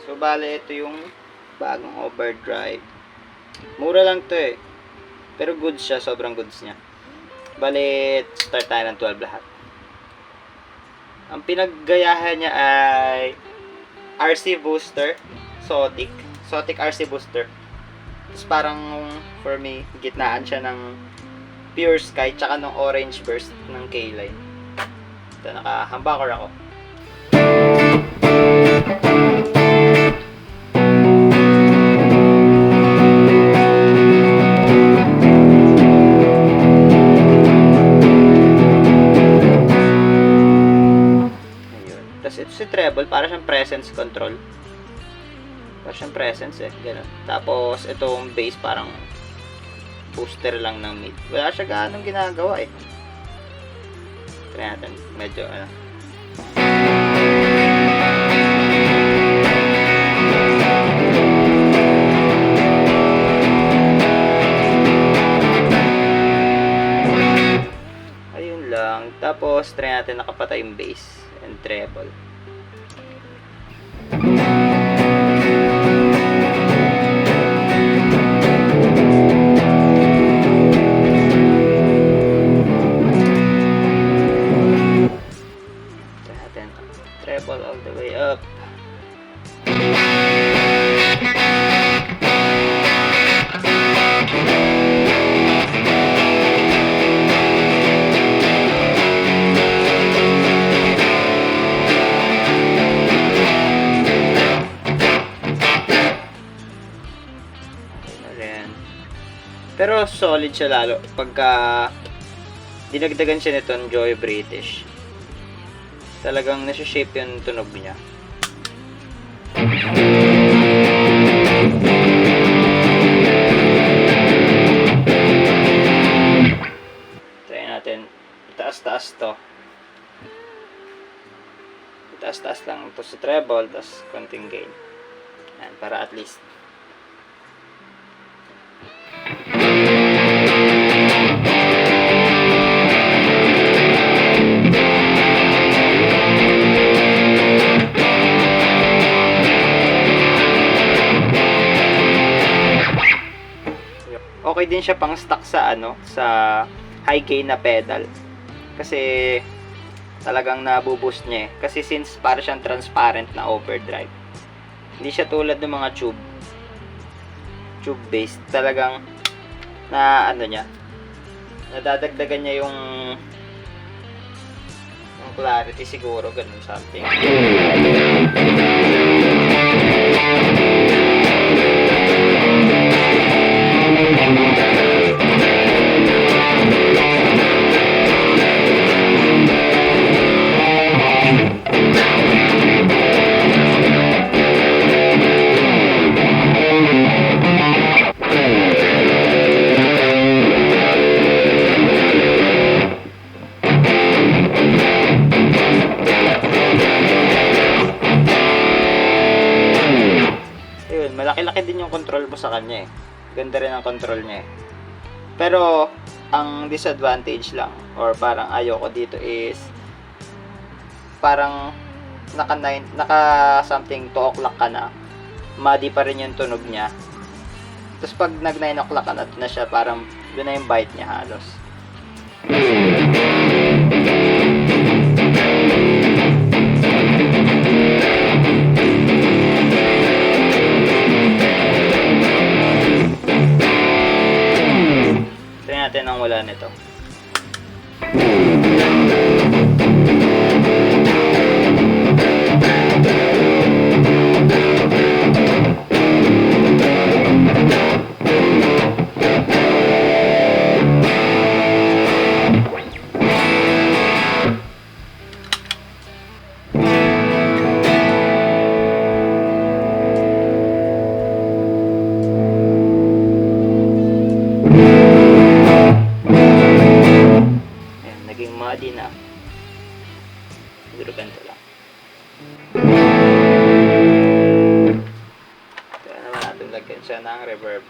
So, bale, ito yung bagong overdrive. Mura lang to eh. Pero goods siya, sobrang goods niya. Bale, start tayo ng 12 lahat. Ang pinaggayahan niya ay RC booster, Sotic. Sotic RC booster. Tapos parang, for me, gitnaan siya ng Pure Sky, tsaka ng Orange Burst ng K-Line. Ito, naka-humbucker ako. Ito si treble, para siyang presence control. Para siyang presence eh, ganun. Tapos, itong bass parang booster lang ng mid. Wala siya ganong ginagawa eh. Try natin, medyo ano. Ayun lang. Tapos, try natin nakapatay yung bass and treble. Treble all the way up. Pero solid siya lalo pagka dinagdagan siya nitong Joy British. Talagang nasa-shape yung tunog niya. Try natin. Itaas-taas to. Itaas-taas lang to sa treble, tas konting gain. Yan, para at least. Okay din siya pang stock sa ano, sa high gain na pedal. Kasi talagang nabuboost niya eh. Kasi since para siyang transparent na overdrive. Hindi siya tulad ng mga tube based. Talagang na ano niya, nadadagdagan niya yung clarity siguro, ganun something. Malaki-laki din yung control mo sa kanya eh. Ganda rin ang control niya eh. Pero, ang disadvantage lang, or parang ayoko dito is, parang naka something 2 o'clock ka na, muddy pa rin yung tunog niya. Tapos pag nag 9 o'clock ka na siya, parang doon na yung bite niya halos. Natin ang wala nito. Muddy na. Siguro ganito lang. Kaya naman natin lagyan siya ng reverb.